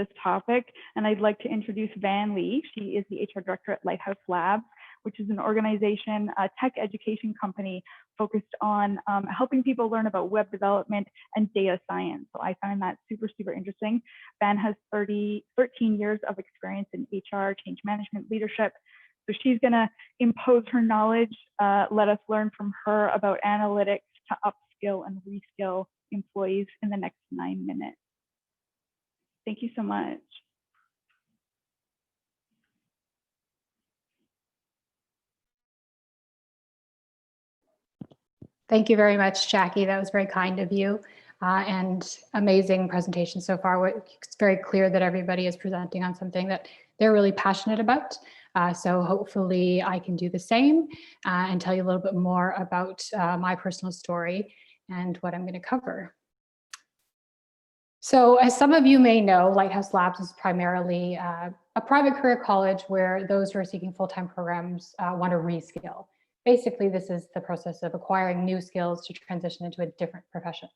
this topic, and I'd like to introduce Van Lee. She is the HR director at Lighthouse Labs, which is an organization, a tech education company focused on helping people learn about web development and data science. So I find that super, super interesting. Van has 13 years of experience in HR, change management, leadership. So she's gonna impose her knowledge, let us learn from her about analytics to upskill and reskill employees in the next 9 minutes. Thank you so much. Thank you very much, Jackie. That was very kind of you, and amazing presentation so far. It's very clear that everybody is presenting on something that they're really passionate about. So hopefully I can do the same and tell you a little bit more about my personal story and what I'm going to cover. So as some of you may know, Lighthouse Labs is primarily a private career college where those who are seeking full-time programs want to reskill. Basically, this is the process of acquiring new skills to transition into a different profession.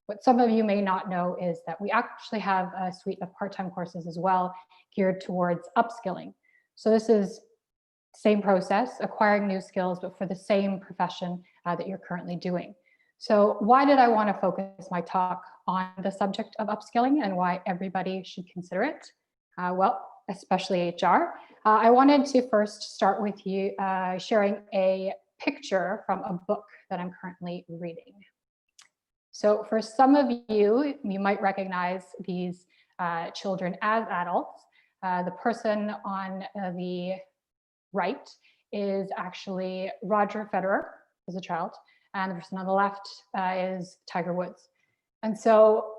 What some of you may not know is that we actually have a suite of part-time courses as well geared towards upskilling. So this is the same process, acquiring new skills, but for the same profession that you're currently doing. So why did I want to focus my talk on the subject of upskilling and why everybody should consider it? Well, especially HR. I wanted to first start with you sharing a picture from a book that I'm currently reading. So for some of you, you might recognize these children as adults. The person on the right is actually Roger Federer as a child, and the person on the left is Tiger Woods. And so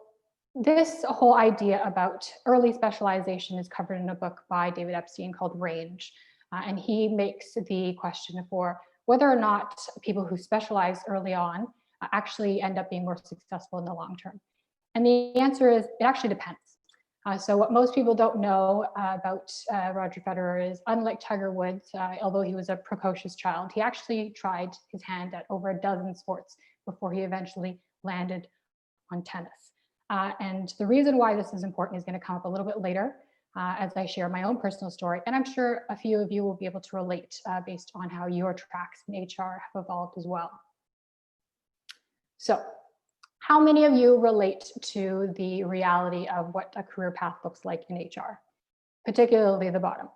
this whole idea about early specialization is covered in a book by David Epstein called Range. And he makes the question for whether or not people who specialize early on actually end up being more successful in the long term. And the answer is, it actually depends. So what most people don't know about Roger Federer is, unlike Tiger Woods, although he was a precocious child, he actually tried his hand at over a dozen sports before he eventually landed on tennis. And the reason why this is important is going to come up a little bit later as I share my own personal story. And I'm sure a few of you will be able to relate based on how your tracks in HR have evolved as well. So how many of you relate to the reality of what a career path looks like in HR, particularly the bottom?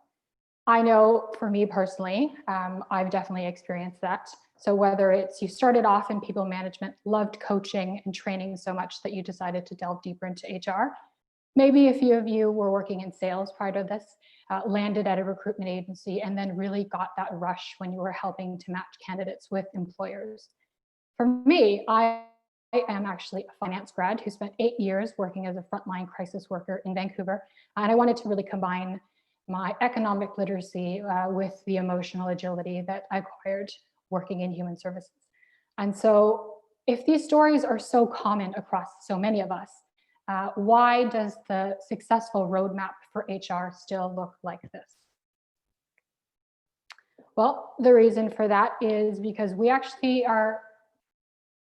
I know for me personally, I've definitely experienced that. So whether it's you started off in people management, loved coaching and training so much that you decided to delve deeper into HR. Maybe a few of you were working in sales prior to this, landed at a recruitment agency, and then really got that rush when you were helping to match candidates with employers. For me, I am actually a finance grad who spent 8 years working as a frontline crisis worker in Vancouver. And I wanted to really combine my economic literacy with the emotional agility that I acquired working in human services. And so if these stories are so common across so many of us, why does the successful roadmap for HR still look like this? Well, the reason for that is because we actually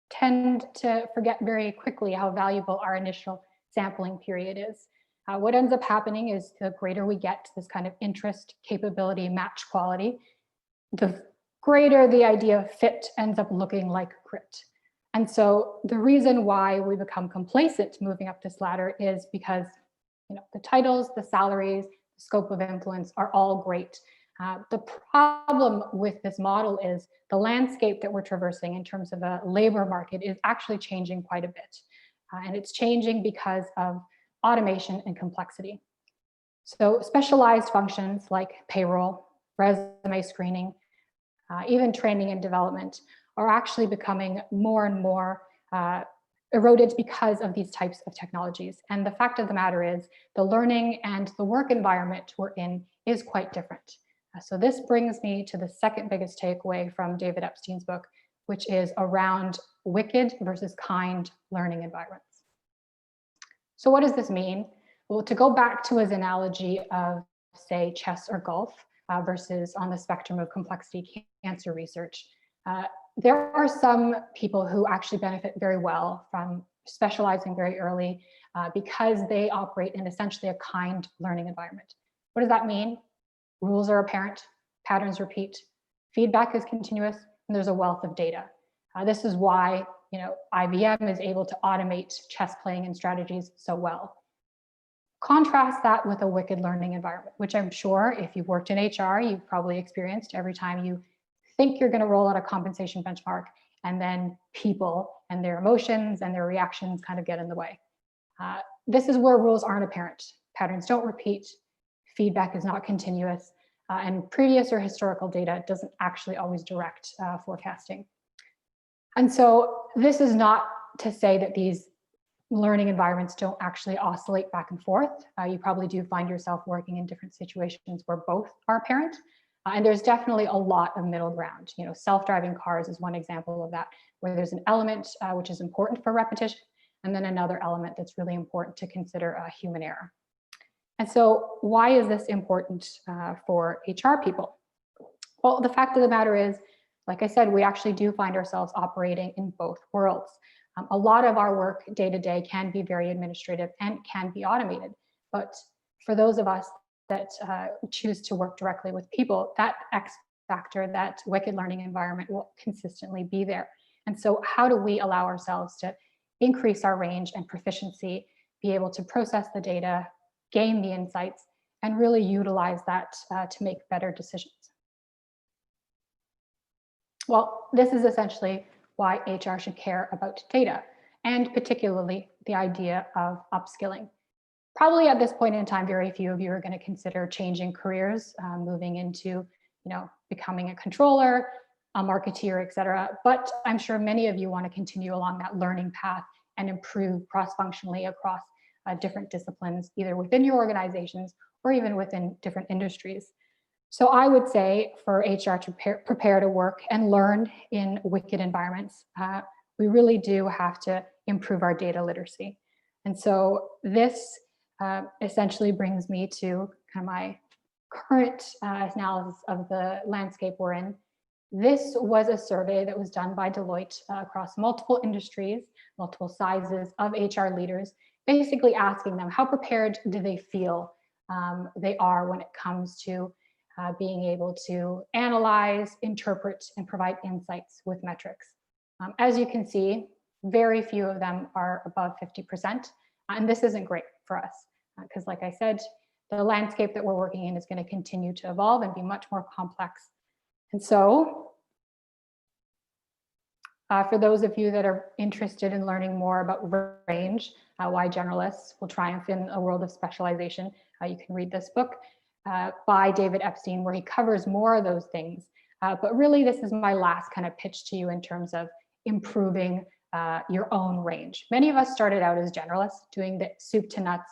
tend to forget very quickly how valuable our initial sampling period is. What ends up happening is the greater we get to this kind of interest, capability, match quality, the greater the idea of fit ends up looking like grit. And so the reason why we become complacent moving up this ladder is because the titles, the salaries, the scope of influence are all great. The problem with this model is the landscape that we're traversing in terms of a labor market is actually changing quite a bit. And it's changing because of automation and complexity. So specialized functions like payroll, resume screening, even training and development are actually becoming more and more eroded because of these types of technologies. And the fact of the matter is the learning and the work environment we're in is quite different. So this brings me to the second biggest takeaway from David Epstein's book, which is around wicked versus kind learning environments. So what does this mean? Well, to go back to his analogy of, say, chess or golf versus on the spectrum of complexity cancer research, there are some people who actually benefit very well from specializing very early because they operate in essentially a kind learning environment. What does that mean? Rules are apparent, patterns repeat, feedback is continuous, and there's a wealth of data. This is why IBM is able to automate chess playing and strategies so well. Contrast that with a wicked learning environment, which I'm sure if you've worked in HR, you've probably experienced every time you think you're going to roll out a compensation benchmark, and then people and their emotions and their reactions kind of get in the way. This is where rules aren't apparent, patterns don't repeat, feedback is not continuous, and previous or historical data doesn't actually always direct forecasting. And so this is not to say that these learning environments don't actually oscillate back and forth. You probably do find yourself working in different situations where both are apparent. And there's definitely a lot of middle ground. Self-driving cars is one example of that, where there's an element which is important for repetition, and then another element that's really important to consider human error. And so why is this important for HR people? Well, the fact of the matter is, like I said, we actually do find ourselves operating in both worlds. A lot of our work day to day can be very administrative and can be automated. But for those of us that choose to work directly with people, that X factor, that wicked learning environment will consistently be there. And so how do we allow ourselves to increase our range and proficiency, be able to process the data, gain the insights, and really utilize that to make better decisions? Well, this is essentially why HR should care about data, and particularly the idea of upskilling. Probably at this point in time, very few of you are going to consider changing careers, moving into, becoming a controller, a marketeer, et cetera. But I'm sure many of you want to continue along that learning path and improve cross-functionally across different disciplines, either within your organizations or even within different industries. So I would say for HR to prepare to work and learn in wicked environments, we really do have to improve our data literacy. And so this essentially brings me to kind of my current analysis of the landscape we're in. This was a survey that was done by Deloitte across multiple industries, multiple sizes of HR leaders, basically asking them how prepared do they feel they are when it comes to being able to analyze, interpret, and provide insights with metrics. As you can see, very few of them are above 50%. And this isn't great for us because like I said, the landscape that we're working in is going to continue to evolve and be much more complex. And so for those of you that are interested in learning more about range, why generalists will triumph in a world of specialization, you can read this book by David Epstein, where he covers more of those things. But really, this is my last kind of pitch to you in terms of improving your own range. Many of us started out as generalists, doing the soup to nuts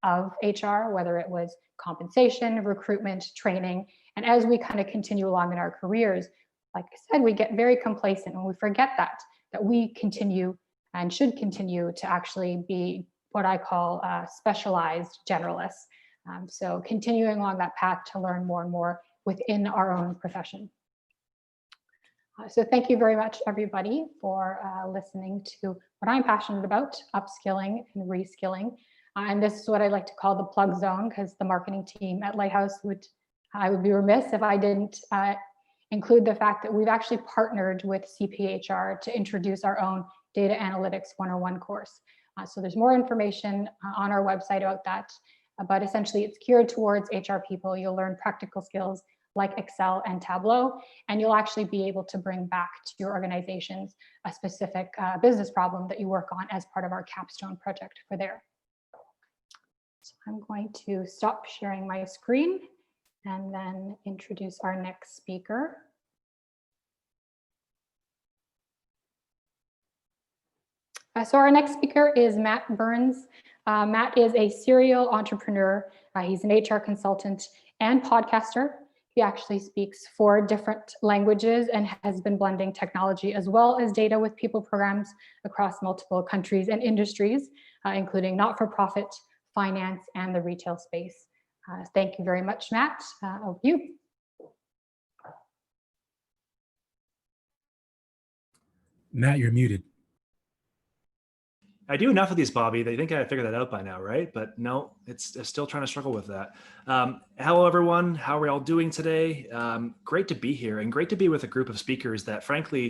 of HR, whether it was compensation, recruitment, training. And as we kind of continue along in our careers, like I said, we get very complacent and we forget that we continue and should continue to actually be what I call specialized generalists. So continuing along that path to learn more and more within our own profession. So thank you very much, everybody, for listening to what I'm passionate about, upskilling and reskilling. And this is what I like to call the plug zone, because the marketing team at Lighthouse I would be remiss if I didn't include the fact that we've actually partnered with CPHR to introduce our own Data Analytics 101 course. So there's more information on our website about that. But essentially it's geared towards HR people. You'll learn practical skills like Excel and Tableau, and you'll actually be able to bring back to your organizations a specific business problem that you work on as part of our capstone project for there. So I'm going to stop sharing my screen and then introduce our next speaker. So our next speaker is Matt Burns. Matt is a serial entrepreneur. He's an HR consultant and podcaster. He actually speaks 4 different languages and has been blending technology as well as data with people programs across multiple countries and industries, including not-for-profit, finance, and the retail space. Thank you very much, Matt. Over to you. Matt, you're muted. I do enough of these, Bobby. They think I figured that out by now, right? But no, it's still trying to struggle with that. Hello, everyone. How are we all doing today? Great to be here and great to be with a group of speakers that, frankly,